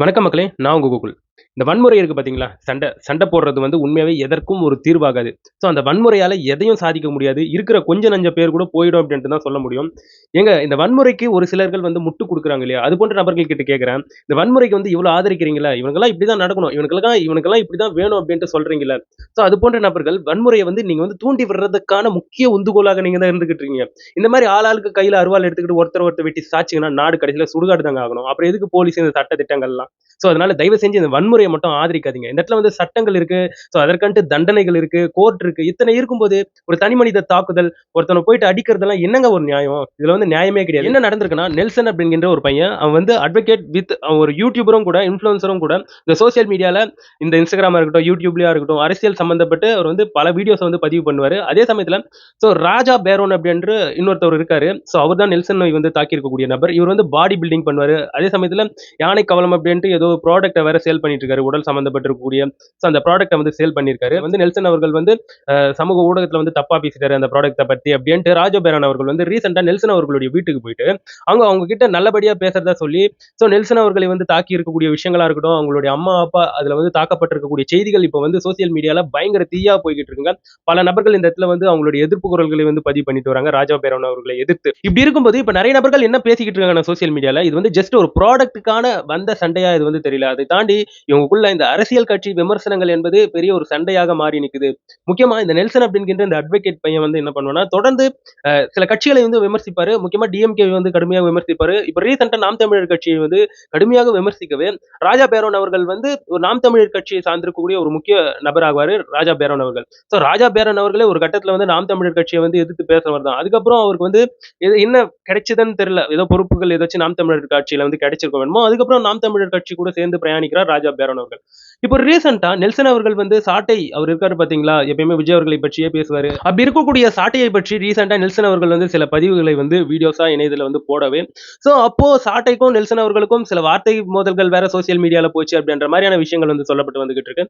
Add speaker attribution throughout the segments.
Speaker 1: வணக்கம் மக்களே, நான் உங்க கோகுல். இந்த வன்முறை இருக்கு பார்த்தீங்களா? சண்டை சண்டை போடுறது வந்து உண்மையாவே எதற்கும் ஒரு தீர்வாகாது. ஸோ அந்த வன்முறையால எதையும் சாதிக்க முடியாது. இருக்கிற கொஞ்ச நஞ்ச பேர் கூட போயிடும் அப்படின்ட்டு தான் சொல்ல முடியும். ஏங்க இந்த வன்முறைக்கு ஒரு சிலர்கள் வந்து முட்டு குடுக்குறாங்க இல்லையா? அது போன்ற நபர்கள் கிட்ட கேட்கிறேன். இந்த வன்முறைக்கு வந்து இவ்வளோ ஆதரிக்கிறீங்களா? இவனுங்கலாம் இப்படி தான் நடக்கணும். இவனுக்கெல்லாம் இப்படி தான் வேணும் அப்படின்ட்டு சொல்றீங்கல்ல. ஸோ அது போன்ற நபர்கள் வன்முறைய வந்து நீங்க வந்து தூண்டி விடுறதுக்கான முக்கிய உந்துகோலாக நீங்க தான் இருந்துகிட்டு இருக்கீங்க. இந்த மாரி ஆளாளுக்கு கையில அருவாள் எடுத்துக்கிட்டு ஒருத்தர் வெட்டி சாய்ச்சீங்கன்னா, நாடு கடைசியில சுடுகாடு தாங்க ஆகணும். அப்புறம் எதுக்கு போலீஸ் இந்த சட்ட திட்டங்கள்லாம்? ஸோ அதனால தயவு செஞ்சு இந்த வன்முறைய மட்டும் ஆதரிக்காதீங்க. இந்த இடத்துல வந்து சட்டங்கள் இருக்கு. ஸோ அதற்கன்ட்டு தண்டனைகள் இருக்கு, கோர்ட் இருக்கு. இத்தனை இருக்கும்போது ஒரு தனி மனித தாக்குதல், ஒருத்தன போயிட்டு அடிக்கிறதெல்லாம் என்னங்க ஒரு நியாயம்? இதுல வந்து நியாயமே கிடையாது. என்ன நடந்திருக்குன்னா, நெல்சன் அப்படிங்கின்ற ஒரு பையன், அவன் வந்து அட்வொகேட் வித் அவன் ஒரு யூடியூபரும் கூட, இன்ஃப்ளூயன்சரும் கூட இந்த சோசியல் மீடியால இந்த இன்ஸ்டாகிராமா இருக்கட்டும், யூடியூப்லயா இருக்கட்டும், அரசியல் சம்பந்தப்பட்டு அவர் வந்து பல வீடியோஸ வந்து பதிவு பண்ணுவாரு. அதே சமயத்துல ராஜா பேரோன் அப்படின்ற இன்னொருத்தவர் இருக்காரு. அவர் தான் நெல்சன் நோய் வந்து தாக்கியிருக்கக்கூடிய நபர். இவர் வந்து பாடி பில்டிங் பண்ணுவாரு. அதே சமயத்துல யானை கவலம் அப்படின்ட்டு ஏதோ ப்ராடக்ட்ட வேற சேல் பண்ணிட்டு இருக்காரு. உடல் சம்பந்தப்பட்டிருக்கக்கூடிய அந்த ப்ராடக்ட்ட வந்து சேல் பண்ணியிருக்காரு. வந்து நெல்சன் அவர்கள் வந்து சமூக ஊடகத்துல வந்து தப்பா பேசிட்டாரு அந்த ப்ராடக்ட்ட பத்தி அப்படின்ட்டு ராஜா பேரோன் அவர்கள் வந்து ரீசென்ட்டா நெல்சன் அவர்களுடைய வீட்டுக்கு போயிட்டு அவங்க கிட்ட நல்லபடியா பேசுறதா சொல்லி நெல்சன் அவர்களை வந்து தாக்கி இருக்கக்கூடிய விஷயங்களா இருக்கட்டும், அவங்களுடைய அம்மா, அப்பா அதுல வந்து தாக்கப்பட்டிருக்கக்கூடிய செய்திகள் இப்ப வந்து சோசியல் மீடியால பயங்கர தீயா போய்க்கிட்டு இருக்குங்க. பல நபர்கள் இந்த இடத்துல வந்து அவங்களுடைய எதிர்ப்பு குரல்களை வந்து பதிவு பண்ணிட்டு வராங்க ராஜா பேரோன் அவர்களை எதிர்த்து. இப்படி இருக்கும்போது இப்ப நிறைய நபர்கள் என்ன பேசிக்கிட்டு இருக்காங்க சோசியல் மீடியால, இது வந்து ஜஸ்ட் ஒரு ப்ராடக்ட்டுக்கான வந்த சண்டையா இது வந்து தெரியல. அதை தாண்டி இவங்களுக்குள்ள இந்த அரசியல் கட்சி விமர்சனங்கள் என்பது பெரிய ஒரு சண்டையாக மாறி நிக்குது. முக்கியமா இந்த நெல்சன் அப்படிங்கிற இந்த அட்வொகேட் பையன் வந்து என்ன பண்ணுவானா, தொடர்ந்து சில கட்சிகளை வந்து விமர்சிப்பாரு. முக்கியமா டிஎம்கே வந்து கடுமையாக விமர்சிப்பாரு. இப்ப ரீசென்ட்டா நாம் தமிழர் கட்சியை வந்து கடுமையாக விமர்சிக்கவே ராஜா பேரோன் அவர்கள் வந்து ஒரு நாம் தமிழர் கட்சியை சார்ந்திருக்கக்கூடிய ஒரு முக்கிய நபராகுவாரு ராஜா பேரோன் அவர்கள். ராஜா பேரன் அவர்களே ஒரு கட்டத்துல வந்து நாம் தமிழர் கட்சியை வந்து எதிர்த்து பேசுறவர் தான். அதுக்கப்புறம் அவருக்கு வந்து என்ன கிடைச்சதுன்னு தெரியல. ஏதோ பொறுப்புகள் ஏதாச்சும் நாம் தமிழர் கட்சியில வந்து கிடைச்சிருக்கும் வேணுமோ. அதுக்கப்புறம் நாம் தமிழர் கட்சி கூட சேர்ந்து பிரயாணிக்கிறார் ராஜா பேரன் அவர்கள். இப்போ ரீசெண்டா நெல்சன் அவர்கள் வந்து சாட்டை அவர் இருக்காரு பாத்தீங்களா? எப்பயுமே விஜய் அவர்களை பற்றியே பேசுவாரு. அப்படி இருக்கக்கூடிய சாட்டையை பற்றி ரீசெண்டா நெல்சன் அவர்கள் வந்து சில பதிவுகளை வந்து வீடியோஸா இணையத்துல வந்து போடவே, அப்போ சாட்டைக்கும் நெல்சன் அவர்களுக்கும் சில வார்த்தை மோதல்கள் வேற சோசியல் மீடியால போச்சு அப்படின்ற மாதிரியான விஷயங்கள் வந்து சொல்லப்பட்டு வந்துகிட்டு இருக்கு.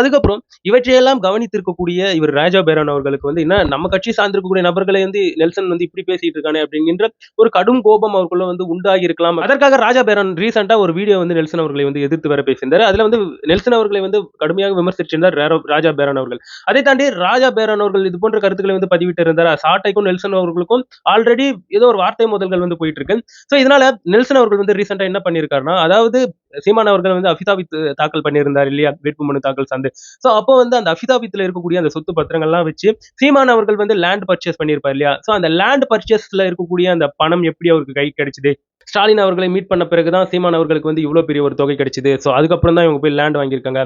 Speaker 1: அதுக்கப்புறம் இவற்றையெல்லாம் கவனித்திருக்கக்கூடிய இவர் ராஜா பேரன் அவர்களுக்கு வந்து என்ன நம்ம கட்சி சார்ந்திருக்கக்கூடிய நபர்களை வந்து நெல்சன் வந்து இப்படி பேசிட்டு இருக்கானே அப்படிங்கிற ஒரு கடும் கோபம் அவருக்குள்ள வந்து உண்டாகி இருக்கலாம். அதற்காக ராஜா பேரன் ரீசெண்டா ஒரு வீடியோ வந்து நெல்சன் அவர்களை வந்து எதிர்த்து வர பேசியிருந்தாரு. அதுல வந்து நெல்சன் அவர்களை வந்து கடுமையாக விமர்சிச்சிருந்தார் ராஜா பேரன் அவர்கள். அதை தாண்டி ராஜா பேரன் அவர்கள் இது போன்ற கருத்துக்களை வந்து பதிவிட்டு இருந்தார். சாட்டைக்கும் நெல்சன் அவர்களுக்கும் ஆல்ரெடி ஏதோ ஒரு வார்த்தை மோதல்கள் வந்து போயிட்டு இருக்கு. இதனால நெல்சன் அவர்கள் வந்து ரீசெண்டா என்ன பண்ணியிருக்காருன்னா, அதாவது சீமான் அவர்கள் வந்து அபிதாவித் தாக்கல் பண்ணியிருந்தார் இல்லையா, வேட்புமனு தாக்கல் சார்ந்து. அப்போ வந்து அந்த அபிதாபித்துல இருக்கக்கூடிய அந்த சொத்து பத்திரங்கள்லாம் வச்சு சீமான் அவர்கள் வந்து லேண்ட் பர்ச்சேஸ் பண்ணியிருப்பார் இல்லையா. அந்த லேண்ட் பர்ச்சேஸ்ல இருக்கக்கூடிய அந்த பணம் எப்படி அவருக்கு கை கிடைச்சது, ஸ்டாலின் அவர்களை மீட் பண்ண பிறகுதான் சீமான் அவர்களுக்கு வந்து இவ்வளவு பெரிய ஒரு தொகை கிடைச்சது. அதுக்கப்புறம் தான் இவங்க போய் லேண்ட் வாங்கியிருக்காங்க.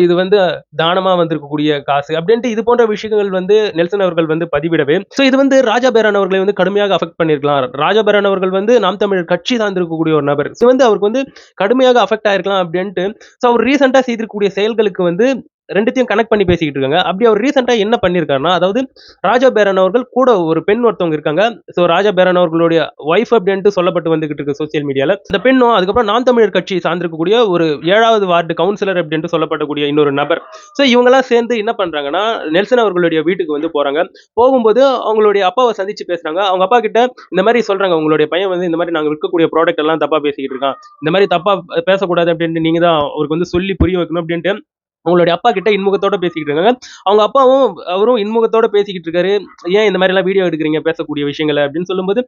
Speaker 1: இது வந்து தானமா வந்திருக்கக்கூடிய காசு அப்படின்ட்டு இது போன்ற விஷயங்கள் வந்து நெல்சன் அவர்கள் வந்து பதிவிடவே, இது வந்து ராஜா பேரன் அவர்களை வந்து கடுமையாக அஃபெக்ட் பண்ணிருக்கலாம். ராஜா பேரன் அவர்கள் வந்து நாம் தமிழர் கட்சி சார்ந்திருக்கக்கூடிய ஒரு நபர். வந்து அவருக்கு வந்து கடுமையாக அஃபெக்ட் ஆயிருக்கலாம் அப்படின்ட்டு அவர் ரீசெண்டா செய்திருக்கக்கூடிய செயல்களுக்கு வந்து ரெண்டுத்தையும் கனெக்ட் பண்ணி பேசிக்கிட்டு இருக்காங்க. அப்படி அவர் ரீசெண்டா என்ன பண்ணிருக்காருன்னா, அதாவது ராஜா பேரன் அவர்கள் கூட ஒரு பெண் ஒருத்தவங்க இருக்காங்க. ராஜா பேரன் அவர்களுடைய ஒய்ஃப் அப்படின்ட்டு சொல்லப்பட்டு வந்துகிட்டு இருக்கு சோசியல் மீடியால. இந்த பெண்ணும் அதுக்கப்புறம் நாம் தமிழர் கட்சி சார்ந்திருக்கக்கூடிய ஒரு 7வது வார்டு கவுன்சிலர் அப்படின்ட்டு சொல்லப்படக்கூடிய இன்னொரு நபர். இவங்க எல்லாம் சேர்ந்து என்ன பண்றாங்கன்னா, நெல்சன் அவர்களுடைய வீட்டுக்கு வந்து போறாங்க. போகும்போது அவங்களுடைய அப்பாவை சந்திச்சு பேசுறாங்க. அவங்க அப்பா கிட்ட இந்த மாதிரி சொல்றாங்க, உங்களுடைய பையன் வந்து இந்த மாதிரி நாங்க விற்கக்கூடிய ப்ராடக்ட் எல்லாம் தப்பா பேசிக்கிட்டு இருக்கான். இந்த மாதிரி தப்பா பேசக்கூடாது அப்படின்ட்டு நீங்க தான் அவருக்கு வந்து சொல்லி புரிய வைக்கணும் அப்படின்ட்டு அவங்களுடைய அப்பா கிட்ட இன்முகத்தோட பேசிக்கிட்டு இருக்காங்க. அவங்க அப்பாவும் அவரும் இன்முகத்தோட பேசிக்கிட்டு இருக்காரு. ஏன் இந்த மாதிரி எல்லாம் வீடியோ எடுக்கிறீங்க பேசக்கூடிய விஷயங்களை அப்படின்னு சொல்லும்போது,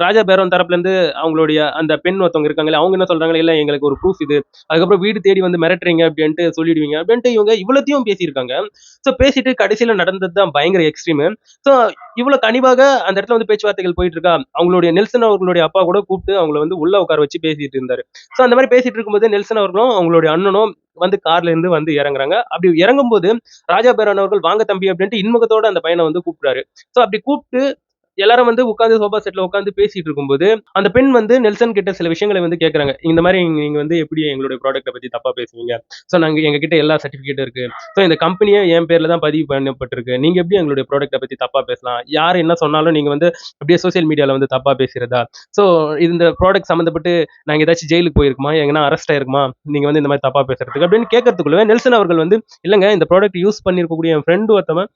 Speaker 1: ராஜா பேரன் தரப்புல இருந்து அவங்களுடைய அந்த பெண் ஒருத்தவங்க இருக்காங்களே, அவங்க என்ன சொல்றாங்க, இல்ல எங்களுக்கு ஒரு ப்ரூஃப் இது, அதுக்கப்புறம் வீடு தேடி வந்து மிரட்டுறீங்க அப்படின்ட்டு சொல்லிடுவீங்க அப்படின்ட்டு இவங்க இவ்வளத்தையும் பேசியிருக்காங்க. பேசிட்டு கடைசியில நடந்தது தான் பயங்கர எக்ஸ்ட்ரீம். இவ்வளவு கனிவாக அந்த இடத்துல வந்து பேச்சுவார்த்தைகள் போயிட்டு இருக்கா. அவங்களுடைய நெல்சன் அவர்களுடைய அப்பா கூட கூப்பிட்டு அவங்களை வந்து உள்ள உட்கார வச்சு பேசிட்டு இருந்தாரு. அந்த மாதிரி பேசிட்டு இருக்கும்போது நெல்சன் அவர்களும் அவங்களுடைய அண்ணனும் வந்து கார்ல இருந்து வந்து இறங்குறாங்க. அப்படி இறங்கும்போது ராஜா பேரன் அவர்கள் வாங்க தம்பி அப்படின்ட்டு இன்முகத்தோட அந்த பையனை வந்து கூப்பிடுறாரு. அப்படி கூப்பிட்டு எல்லாரும் வந்து உட்காந்து சோபா செட்ல உட்காந்து பேசிட்டு இருக்கும்போது அந்த பெண் வந்து நெல்சன் கிட்ட சில விஷயங்களை வந்து கேட்கறாங்க. இந்த மாதிரி நீங்க வந்து எப்படி எங்களுடைய ப்ராடக்ட்டை பத்தி தப்பா பேசுவீங்க? நாங்க எங்க கிட்ட எல்லா சர்டிபிகேட்டும் இருக்கு. இந்த கம்பெனியே என் பேர்ல தான் பதிவு பண்ணப்பட்டிருக்கு. நீங்க எப்படி எங்களுடைய ப்ராடக்ட்டை பத்தி தப்பா பேசலாம்? யார் என்ன சொன்னாலும் நீங்க வந்து அப்படியே சோசியல் மீடியால வந்து தப்பா பேசுறதா? இந்த ப்ராடக்ட் சம்பந்தப்பட்டு நாங்க ஏதாச்சும் ஜெயிலுக்கு போயிருக்குமா, எங்கன்னா அரெஸ்ட் ஆயிருக்குமா, நீங்க வந்து இந்த மாதிரி தப்பா பேசுறதுக்கு அப்படின்னு கேட்கறதுக்குள்ள நெல்சன் அவர்கள் வந்து இல்லங்க, இந்த ப்ராடக்ட் யூஸ் பண்ணிருக்கக்கூடிய என் ஃப்ரெண்டு ஒருத்தவன்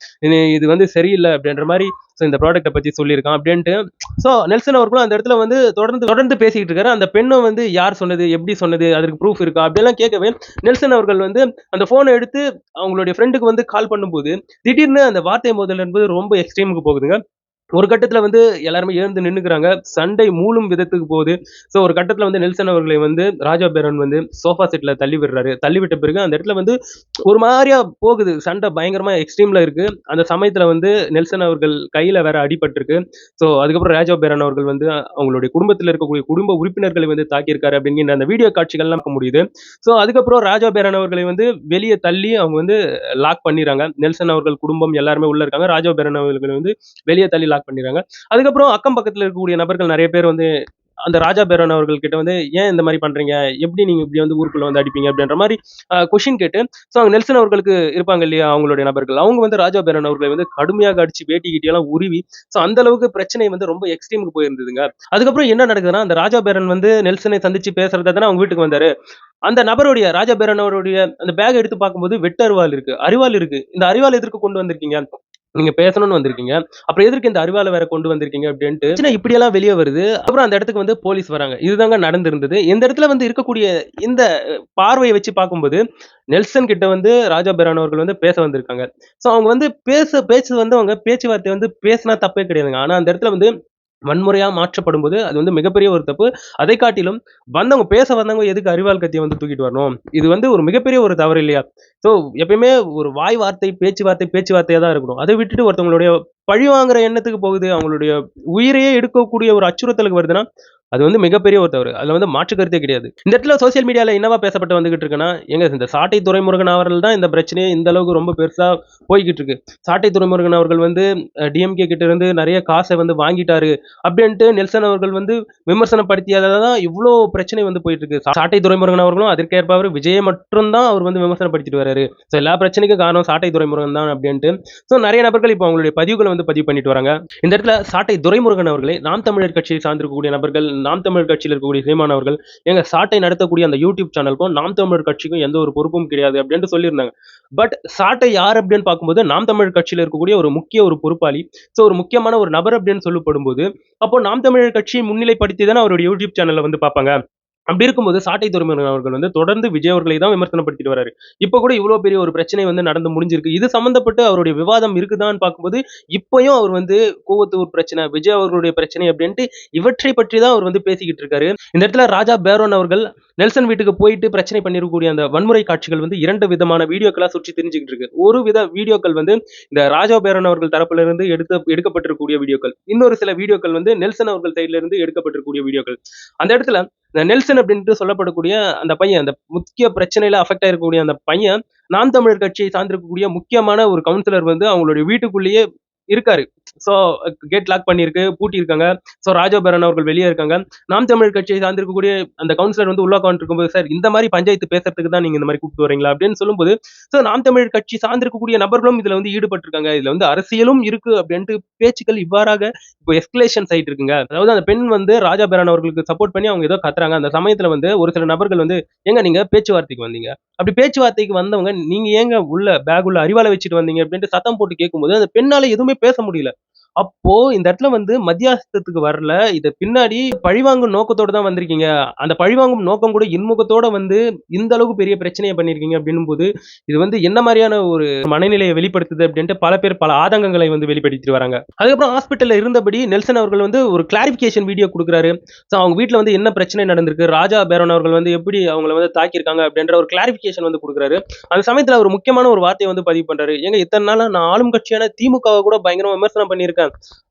Speaker 1: இது வந்து சரியில்லை அப்படின்ற மாதிரி இந்த ப்ராடக்ட்டை பத்தி சொல்லி சொல்லியிருக்கான் அப்படின்ட்டு. ஸோ நெல்சன் அவர்களும் அந்த இடத்துல வந்து தொடர்ந்து தொடர்ந்து பேசிக்கிட்டு இருக்காரு. அந்த பெண்ணும் வந்து யார் சொன்னது, எப்படி சொன்னது, அதற்கு ப்ரூஃப் இருக்கா அப்படியெல்லாம் கேட்கவே நெல்சன் அவர்கள் வந்து அந்த போனை எடுத்து அவங்களுடைய ஃப்ரெண்டுக்கு வந்து கால் பண்ணும்போது திடீர்னு அந்த வார்த்தை மோதல் என்பது ரொம்ப எக்ஸ்ட்ரீமுக்கு போகுதுங்க. ஒரு கட்டத்துல வந்து எல்லாருமே எழுந்து நின்னுக்கிறாங்க. சண்டை மூளும் விதத்துக்கு போகுது. ஸோ ஒரு கட்டத்துல வந்து நெல்சன் அவர்களை வந்து ராஜா பேரன் வந்து சோஃபா செட்ல தள்ளி விடுறாரு. தள்ளி விட்ட பிறகு அந்த இடத்துல வந்து ஒரு மாரியா போகுது. சண்டை பயங்கரமா எக்ஸ்ட்ரீம்ல இருக்கு. அந்த சமயத்துல வந்து நெல்சன் அவர்கள் கையில வேற அடிபட்டிருக்கு. ஸோ அதுக்கப்புறம் ராஜா பேரன் அவர்கள் வந்து அவங்களுடைய குடும்பத்துல இருக்கக்கூடிய குடும்ப உறுப்பினர்களை வந்து தாக்கியிருக்காரு அப்படிங்கிற அந்த வீடியோ காட்சிகள்லாம் பார்க்க முடியுது. ஸோ அதுக்கப்புறம் ராஜா பேரன் அவர்களை வந்து வெளியே தள்ளி அவங்க வந்து லாக் பண்ணிடுறாங்க. நெல்சன் அவர்கள் குடும்பம் எல்லாருமே உள்ள இருக்காங்க. ராஜா பேரன் அவர்களை வந்து வெளியே தள்ளி லாக் பண்ணிடுறாங்க. அதுக்கப்புறம் அக்கம் பக்கத்துல இருக்கக்கூடிய நபர்கள் நிறைய பேர் வந்து அந்த ராஜா பேரன் அவர்கள் கிட்ட வந்து ஏன் இந்த மாதிரி பண்றீங்க, எப்படி நீங்க இப்படி வந்து ஊருக்குள்ள வந்து அடிப்பீங்க அப்படின்ற மாதிரி கொஸ்டின் கேட்டு, ஸோ அவங்க நெல்சன் அவர்களுக்கு இருப்பாங்க இல்லையா அவங்களுடைய நபர்கள், அவங்க வந்து ராஜா பேரன் அவர்களை வந்து கடுமையாக அடிச்சு வேட்டி கிட்டியெல்லாம் உருவி, ஸோ அந்த அளவுக்கு பிரச்சனை வந்து ரொம்ப எக்ஸ்ட்ரீமுக்கு போயிருந்ததுங்க. அதுக்கப்புறம் என்ன நடக்குதுன்னா, அந்த ராஜா பேரன் வந்து நெல்சனை சந்திச்சு பேசுறதா தானே அவங்க வீட்டுக்கு வந்தாரு. அந்த நபருடைய ராஜா பேரன் அவருடைய அந்த பேக் எடுத்து பார்க்கும்போது வெட்டு அரிவாள் இருக்கு, அரிவாள் இருக்கு. இந்த அரிவாள் எதற்கு கொண்டு வந்திருக்கீங்க, நீங்க பேசணும்னு வந்திருக்கீங்க, அப்புறம் எதற்கு இந்த அரிவாளை வேற கொண்டு வந்திருக்கீங்க அப்படின்ட்டு பிரச்சனை இப்படியெல்லாம் வெளியே வருது. அப்புறம் அந்த இடத்துக்கு வந்து போலீஸ் வராங்க. இதுதாங்க நடந்திருந்தது. இந்த இடத்துல வந்து இருக்கக்கூடிய இந்த பார்வையை வச்சு பார்க்கும்போது நெல்சன் கிட்ட வந்து ராஜா பேரன் அவர்கள் வந்து பேச வந்திருக்காங்க. ஸோ அவங்க வந்து பேச்சு வந்து அவங்க பேச்சுவார்த்தை வந்து பேசினா தப்பே கிடையாதுங்க. ஆனா அந்த இடத்துல வந்து வன்முறையா மாற்றப்படும்போது அது வந்து மிகப்பெரிய ஒரு தப்பு. அதை காட்டிலும் பேச வந்தவங்க எதுக்கு அரிவாள் கத்திய வந்து தூக்கிட்டு வரணும்? இது வந்து ஒரு மிகப்பெரிய ஒரு தவறு இல்லையா? ஸோ எப்பயுமே ஒரு வாய் வார்த்தை, பேச்சுவார்த்தையா தான் இருக்கணும். அதை விட்டுட்டு ஒருத்தவங்களுடைய பழி வாங்குற எண்ணத்துக்கு போகுது. அவங்களுடைய உயிரையே எடுக்கக்கூடிய ஒரு அச்சுறுத்தலுக்கு வருதுன்னா, அது வந்து மிகப்பெரிய ஒரு தவறு. அதுல வந்து மாற்று கருத்தே கிடையாது. இந்த இடத்துல சோசியல் மீடியால என்னவா பேசப்பட்டு வந்துகிட்டு இருக்குன்னா, ஏங்க இந்த சாட்டை துரைமுருகன் அவர்கள் தான் இந்த பிரச்சனையே இந்த அளவுக்கு ரொம்ப பெருசா போய்க்கிட்டு இருக்கு. சாட்டை துரைமுருகன் அவர்கள் வந்து டிஎம்கே கிட்ட இருந்து நெறைய காசை வந்து வாங்கிட்டாரு அப்படின்ட்டு நெல்சன் அவர்கள் வந்து விமர்சனப்படுத்தியதால தான் இவ்ளோ பிரச்சனை வந்து போயிட்டு இருக்கு. சாட்டை துரைமுருகன் அவர்களும் அதற்கேற்ப விஜயை மட்டும் தான் அவர் வந்து விமர்சனப்படுத்திட்டு வராரு. ஸோ எல்லா பிரச்சனைக்கும் காரணம் சாட்டை துரைமுருகன் தான் அப்படின்ட்டு. ஸோ நெறைய நபர்கள் இப்போ அவங்களுடைய பதிவுகளை வந்து பதிவு பண்ணிட்டு வராங்க. இந்த இடத்துல சாட்டை துரைமுருகன் அவர்களை நாம் தமிழர் கட்சியை சார்ந்திருக்கக்கூடிய நபர்கள், நாம் தமிழர் கட்சியில் இருக்கக்கூடிய சீமான் அவர்கள், எங்க சாட்டை நடத்தக்கூடிய அந்த யூடியூப் சேனலுக்கும் நாம் தமிழர் கட்சிக்கும் எந்த ஒரு பொறுப்பும் கிடையாது அப்படின்ட்டு சொல்லியிருந்தாங்க. பட் சாட்டை யார் அப்படின்னு பார்க்கும்போது நாம் தமிழர் கட்சியில் இருக்கக்கூடிய ஒரு முக்கிய ஒரு பொறுப்பாளி. ஸோ ஒரு முக்கியமான ஒரு நபர் அப்படின்னு சொல்லப்படும்போது, அப்போ நாம் தமிழர் கட்சியை முன்னிலைப்படுத்தி தானே அவருடைய யூடியூப் சேனல்ல வந்து பார்ப்பாங்க. அப்படி இருக்கும்போது சாட்டை துரைமுருகன் அவர்கள் வந்து தொடர்ந்து விஜய் அவர்களை தான் விமர்சனப்படுத்திட்டு வராரு. இப்ப கூட இவ்வளவு பெரிய ஒரு பிரச்சனை வந்து நடந்து முடிஞ்சிருக்கு. இது சம்பந்தப்பட்டு அவருடைய விவாதம் இருக்குதான்னு பார்க்கும்போது, இப்பயும் அவர் வந்து கூவத்தூர் பிரச்சனை, விஜய் அவர்களுடைய பிரச்சனை அப்படின்ட்டு இவற்றை பற்றி தான் அவர் வந்து பேசிக்கிட்டு இருக்காரு. இந்த இடத்துல ராஜா பேரோன் அவர்கள் நெல்சன் வீட்டுக்கு போயிட்டு பிரச்சனை பண்ணிருக்கக்கூடிய அந்த வன்முறை காட்சிகள் வந்து 2 விதமான வீடியோக்களா சுற்றி திரிஞ்சுகிட்டு இருக்கு. ஒரு வித வீடியோக்கள் வந்து இந்த ராஜா பேரோன் அவர்கள் தரப்புல இருந்து எடுக்கப்பட்டிருக்கக்கூடிய வீடியோக்கள். இன்னொரு சில வீடியோக்கள் வந்து நெல்சன் அவர்கள் சைடுல இருந்து எடுக்கப்பட்டிருக்கக்கூடிய வீடியோக்கள். அந்த இடத்துல இந்த நெல்சன் அப்படின்ட்டு சொல்லப்படக்கூடிய அந்த பையன், அந்த முக்கிய பிரச்சனையில அஃபெக்ட் ஆயிருக்கக்கூடிய அந்த பையன், நாம் தமிழர் கட்சியை சார்ந்திருக்கக்கூடிய முக்கியமான ஒரு கவுன்சிலர் வந்து அவங்களுடைய வீட்டுக்குள்ளேயே இருக்காரு. ஸோ கேட் லாக் பண்ணியிருக்கு, பூட்டியிருக்காங்க. ஸோ ராஜா பேரன் அவர்கள் வெளியே இருக்காங்க. நாம் தமிழர் கட்சியை சார்ந்திருக்கக்கூடிய அந்த கவுன்சிலர் வந்து உள்ள உட்காந்துட்டு இருக்கும்போது, சார் இந்த மாதிரி பஞ்சாயத்து பேசுறதுக்கு தான் நீங்க இந்த மாதிரி கூப்பிட்டு வரீங்களா அப்படின்னு சொல்லும்போது, ஸோ நாம் தமிழர் கட்சி சார்ந்திருக்கக்கூடிய நபர்களும் இதுல வந்து ஈடுபட்டிருக்காங்க. இதுல வந்து அரசியலும் இருக்கு அப்படின்ட்டு பேச்சுக்கள் இவ்வாறாக இப்போ எஸ்கலேஷன்ஸ் ஆயிட்டு இருக்குங்க. அதாவது அந்த பெண் வந்து ராஜா பேரன் அவர்களுக்கு சப்போர்ட் பண்ணி அவங்க ஏதோ கத்துறாங்க. அந்த சமயத்துல வந்து ஒரு சில நபர்கள் வந்து ஏங்க நீங்க பேச்சுவார்த்தைக்கு வந்தீங்க, அப்படி பேச்சுவார்த்தைக்கு வந்தவங்க நீங்க ஏங்க உள்ள பேக் உள்ள அரிவாளை வச்சுட்டு வந்தீங்க அப்படின்ட்டு சத்தம் போட்டு கேட்கும்போது அந்த பெண்ணால எதுவுமே பேச முடியல. அப்போ இந்த இடத்துல வந்து மத்தியாஸ்தத்துக்கு வரல. இத பின்னாடி பழிவாங்கும் நோக்கத்தோட தான் வந்திருக்கீங்க. அந்த பழிவாங்கும் நோக்கம் கூட இன்முகத்தோட வந்து இந்த அளவுக்கு பெரிய பிரச்சனைய பண்ணியிருக்கீங்க அப்படின்னும்போது, இது வந்து என்ன மாரியான ஒரு மனநிலையை வெளிப்படுத்துது அப்படின்ட்டு பல பேர் பல ஆதங்கங்களை வந்து வெளிப்படுத்திட்டு வராங்க. அதுக்கப்புறம் ஹாஸ்பிட்டல்ல இருந்தபடி நெல்சன் அவர்கள் வந்து ஒரு கிளாரிஃபிகேஷன் வீடியோ குடுக்குறாரு. ஸோ அவங்க வீட்ல வந்து என்ன பிரச்சனை நடந்திருக்கு, ராஜா பேரோன் அவர்கள் வந்து எப்படி அவங்கள வந்து தாக்கியிருக்காங்க அப்படின்ற ஒரு கிளாரிஃபிகேஷன் வந்து குடுக்குறாரு. அந்த சமயத்துல ஒரு முக்கியமான ஒரு வார்த்தைய வந்து பதிவு பண்றாரு. ஏங்க இத்தன நாளா நான் ஆளும் கட்சியான திமுகவ கூட பயங்கரமா விமர்சனம் பண்ணியிருக்கேன்.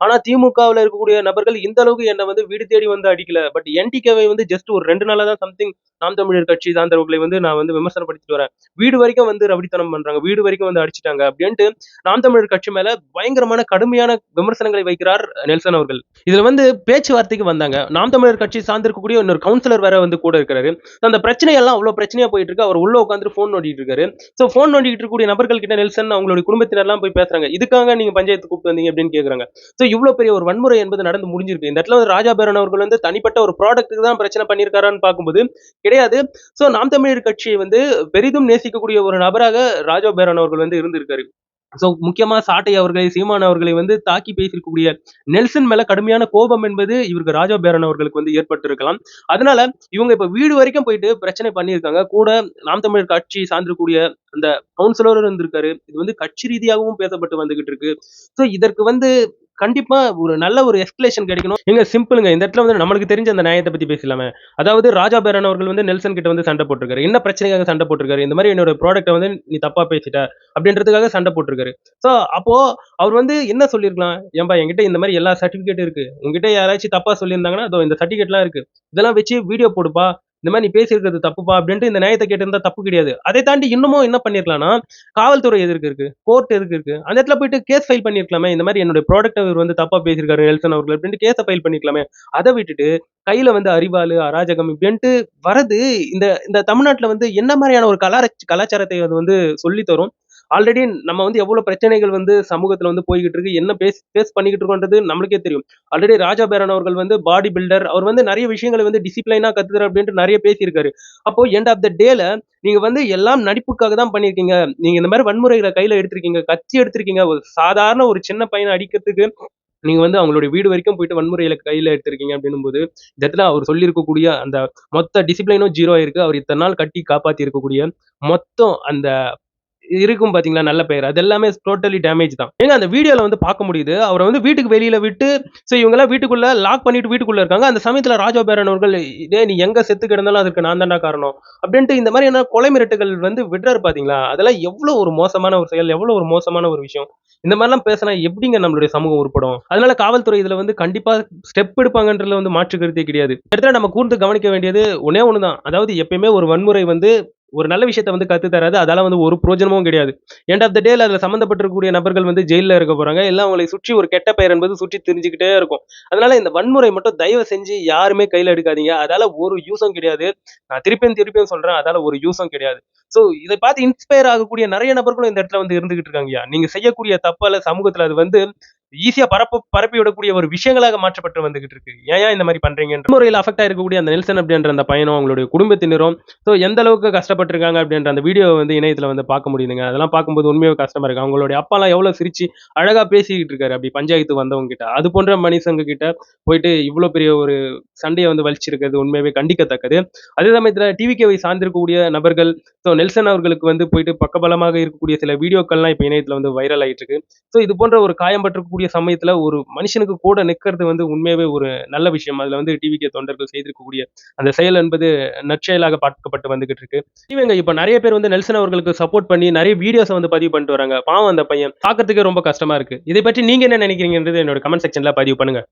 Speaker 1: ஆனா திமுகவுல இருக்கக்கூடிய நபர்கள் இந்த அளவுக்கு என்ன வந்து வீடு தேடி வந்து அடிக்கல. பட் என்டிகேவை வந்து ஜஸ்ட் ஒரு 2 நாளா தான் சம்திங் நாம் தமிழர் கட்சி சார்ந்தவர்களை வந்து நான் வந்து விமர்சனப்படுத்திட்டு வரேன். வீடு வரைக்கும் வந்து ரவுடித்தனம் பண்றாங்க. வீடு வரைக்கும் வந்து அடிச்சுட்டாங்க அப்படின்ட்டு நாம் தமிழர் கட்சி மேல பயங்கரமான கடுமையான விமர்சனங்களை வைக்கிறார் நெல்சன் அவர்கள். இதுல வந்து பேச்சுவார்த்தைக்கு வந்தாங்க. நாம் தமிழர் கட்சி சார்ந்திருக்கக்கூடிய இன்னொரு கவுன்சிலர் வேற வந்து கூட இருக்கிறாரு. அந்த பிரச்சனை எல்லாம் அவ்வளவு பிரச்சனையா போயிட்டு இருக்கு. அவர் உள்ள உட்கார்ந்து போன் நோண்டிட்டு இருக்காரு. சோ போன் நோண்டிட்டு இருக்கக்கூடிய நபர்கள் கிட்ட நெல்சன் அவங்களுடைய குடும்பத்தினர் எல்லாம் போய் பேசுறாங்க. இதுக்காக நீங்க பஞ்சாயத்து கூப்பிட்டு வந்தீங்க அப்படின்னு கேக்குறாங்க. சோ இவ்வளவு பெரிய ஒரு வன்முறை என்பது நடந்து முடிஞ்சிருக்கு. இந்த இடத்துல வந்து ராஜா பேரன் அவர்கள் வந்து தனிப்பட்ட ஒரு ப்ராடக்ட்டுக்கு தான் பிரச்சனை பண்ணியிருக்காரான்னு பார்க்கும்போது கிடையாது. சோ நாம் தமிழர் கட்சியை வந்து பெரிதும் நேசிக்கக்கூடிய ஒரு நபராக ராஜா பேரன் அவர்கள் வந்து இருந்திருக்காரு. சோ முக்கியமா சாட்டை அவர்களை, சீமான் அவர்களை வந்து தாக்கி பேசியிருக்கக்கூடிய நெல்சன் மேல கடுமையான கோபம் என்பது இவருக்கு ராஜா பேரன் அவர்களுக்கு வந்து ஏற்பட்டிருக்கலாம். அதனால இவங்க இப்ப வீடு வரைக்கும் போயிட்டு பிரச்சனை பண்ணியிருக்காங்க. கூட நாம் தமிழர் கட்சி சார்ந்திருக்கக்கூடிய அந்த கவுன்சிலரும் இருந்திருக்காரு. இது வந்து கட்சி ரீதியாகவும் பேசப்பட்டு வந்துகிட்டு இருக்கு. சோ இதற்கு வந்து கண்டிப்பா ஒரு நல்ல ஒரு எஸ்கலேஷன் கிடைக்கணும். ஏங்க சிம்பிள்ங்க. இந்த இடத்துல வந்து நம்மளுக்கு தெரிஞ்ச அந்த நியாயத்த பத்தி பேசலாமே. அதாவது ராஜா பேரன் அவர்கள் வந்து நெல்சன் கிட்ட வந்து சண்டை போட்டுருக்காரு. என்ன பிரச்சனைக்காக சண்டை போட்டுருக்காரு? இந்த மாரி என்னோட ப்ராடக்ட்ட வந்து நீ தப்பா பேசிட்ட அப்படின்றதுக்காக சண்டை போட்டுருக்காரு. சோ அப்போ அவர் வந்து என்ன சொல்லியிருக்கலாம்? ஏம்பா என்கிட்ட இந்த மாரி எல்லா சர்டிபிகேட்டும் இருக்கு. உன்கிட்ட யாராச்சும் தப்பா சொல்லியிருந்தாங்கன்னா, இதோ இந்த சர்டிபிகேட்லாம் இருக்கு. இதெல்லாம் வச்சு வீடியோ போடுப்பா. இந்த மாரி நீ பேசியிருக்கிறது தப்புப்பா அப்படின்ட்டு இந்த நியாயத்த கேட்டிருந்தா தப்பு கிடையாது. அதை தாண்டி இன்னமும் என்ன பண்ணியிருக்கலாம்னா, காவல்துறை எதுக்கு இருக்கு? கோர்ட் எதுக்கு இருக்கு? அந்த இடத்துல போயிட்டு கேஸ் ஃபைல் பண்ணியிருக்கலாமே. இந்த மாரி என்னுடைய ப்ராடக்ட்ட இவர் வந்து தப்பா பேசியிருக்காரு நெல்சன் அவர்கள் அப்படின்ட்டு கேஸ ஃபைல் பண்ணியிருக்கலாமே. அத விட்டுட்டு கையில வந்து அரிவாளு, அராஜகம் இப்படின்ட்டு வரது இந்த இந்த தமிழ்நாட்டுல வந்து என்ன மாரியான ஒரு கலாச்சாரத்தை அது வந்து சொல்லி தரும்? ஆல்ரெடி நம்ம வந்து எவ்வளவு பிரச்சனைகள் வந்து சமூகத்துல வந்து போய்கிட்டு இருக்கு. என்ன ஃபேஸ் பண்ணிக்கிட்டு இருக்கோன்றது நம்மளுக்கே தெரியும். ஆல்ரெடி ராஜா பேரன் அவர்கள் வந்து பாடி பில்டர். அவர் வந்து நெறைய விஷயங்கள வந்து டிசிப்ளினா கத்துக்கிறார் அப்படின்ட்டு நெறைய பேசியிருக்காரு. அப்போ எண்ட் ஆஃப் த டேல நீங்க வந்து எல்லாம் நடிப்புக்காக தான் பண்ணியிருக்கீங்க. நீங்க இந்த மாரி வன்முறைகள கையில எடுத்திருக்கீங்க. கத்தி எடுத்திருக்கீங்க. ஒரு சாதாரண ஒரு சின்ன பையன அடிக்கிறதுக்கு நீங்க வந்து அவங்களுடைய வீடு வரைக்கும் போயிட்டு வன்முறையில கையில எடுத்திருக்கீங்க அப்படின்னும்போது, இந்த இடத்துல அவர் சொல்லியிருக்கக்கூடிய அந்த மொத்த டிசிப்ளினும் 0 ஆயிருக்கு. அவர் இத்தன நாள் கட்டி காப்பாத்தி இருக்கக்கூடிய மொத்தம் அந்த இருக்கும் பாத்தீங்களா நல்ல பெயர். அது எல்லாமே டோட்டலி டேமேஜ் தான். ஏங்க அந்த வீடியோல வந்து பார்க்க முடியுது. அவர வந்து வீட்டுக்கு வெளியில விட்டு, இவங்கலாம் வீட்டுக்குள்ள லாக் பண்ணிட்டு வீட்டுக்குள்ள இருக்காங்க. அந்த சமயத்துல ராஜா பேரன் அவர்கள், "டேய் நீ எங்க செத்து கிடந்தாலும் அதுக்கு நான் தான்டா காரணம்." அப்படின்ட்டு இந்த மாதிரியான கொலை மிரட்டுகள் வந்து விடுறாரு பாத்தீங்களா? அதெல்லாம் எவ்வளவு ஒரு மோசமான ஒரு செயல், எவ்வளவு ஒரு மோசமான ஒரு விஷயம். இந்த மாரிலாம் பேசினா எப்படிங்க நம்மளுடைய சமூகம் உருப்படும்? அதனால காவல்துறை இதுல வந்து கண்டிப்பா ஸ்டெப் எடுப்பாங்கன்றதுல வந்து மாற்று கருத்தே கிடையாது. இந்த இடத்துல நம்ம கூர்ந்து கவனிக்க வேண்டியது ஒண்ணே ஒண்ணு தான். அதாவது எப்பயுமே ஒரு வன்முறை வந்து ஒரு நல்ல விஷயத்த வந்து கத்து தராது. அதால வந்து ஒரு பிரயோஜனமும் கிடையாது. எண்ட் ஆஃப் த டேல அதுல சம்மந்தப்பட்டிருக்கக்கூடிய நபர்கள் வந்து ஜெயில்ல இருக்க போறாங்க. இல்ல அவங்களை சுற்றி ஒரு கெட்ட பெயர் என்பது சுற்றி திரிஞ்சுக்கிட்டே இருக்கும். அதனால இந்த வன்முறை மட்டும் தயவு செஞ்சு யாருமே கையில எடுக்காதீங்க. அதால ஒரு யூஸும் கிடையாது. நான் திருப்பியும் திருப்பியும் சொல்றேன். அதால ஒரு யூஸும் கிடையாது. இத பார்த்து இன்ஸ்பயர் ஆகக்கூடிய நெறைய நபர்களும் இந்த இடத்துல வந்து இருந்துகிட்டு இருக்காங்கய்யா. நீங்க செய்யக்கூடிய தப்பால சமூகத்துல அது வந்து ஈஸியா பரப்பி விடக்கூடிய ஒரு விஷயங்களாக மாற்றப்பட்டு வந்துகிட்டு இருக்கு. ஏன் இந்த மாரி பண்றீங்கன்ற முறையில அஃபெக்ட் ஆயிருக்கக்கூடிய அந்த நெல்சன் அப்படின்ற அந்த பையனும், அவங்களுடைய குடும்பத்தினரும் எந்த அளவுக்கு கஷ்டப்பட்டுருக்காங்க அப்படின்ற அந்த வீடியோ வந்து இணையத்துல வந்து பார்க்க முடியுதுங்க. அதெல்லாம் பார்க்கும்போது உண்மையாவே கஷ்டமா இருக்கு. அவங்களுடைய அப்பாலாம் எவ்வளவு சிரிச்சு அழகா பேசிக்கிட்டு இருக்காரு. அப்படி பஞ்சாயத்து வந்தவங்க கிட்ட. அது போன்ற மனுஷங்க கிட்ட போயிட்டு இவ்ளோ பெரிய ஒரு சண்டைய வந்து வலிச்சிருக்கிறது உண்மையாவே கண்டிக்கத்தக்கது. அதே சமயத்துல டிவிகேவை சார்ந்திருக்கக்கூடிய நபர்கள் நெல்சன் அவர்களுக்கு வந்து போயிட்டு பக்கபலமாக இருக்கக்கூடிய சில வீடியோக்கள்லாம் இப்ப இணையத்துல வந்து வைரல் ஆயிட்டு இருக்கு. இது போன்ற ஒரு காயம் பற்றக்கூடிய சமயத்துல ஒரு மனுஷனுக்கு கூட நிக்கிறது வந்து உண்மையாவே ஒரு நல்ல விஷயம். அதுல வந்து டிவிகே தொண்டர்கள் செய்திருக்கக்கூடிய அந்த செயல் என்பது நற்செயலாக பார்க்கப்பட்டு வந்துகிட்டு இருக்கு. இவங்க இப்ப நெறைய பேர் வந்து நெல்சன் அவர்களுக்கு சப்போர்ட் பண்ணி நெறைய வீடியோஸ வந்து பதிவு பண்ணிட்டு வராங்க. பாவம் அந்த பையன். பார்க்கறதுக்கே ரொம்ப கஷ்டமா இருக்கு. இதை பற்றி நீங்க என்ன நினைக்கிறீங்கன்றது என்னோட கமெண்ட் செக்ஷன்ல பதிவு பண்ணுங்க.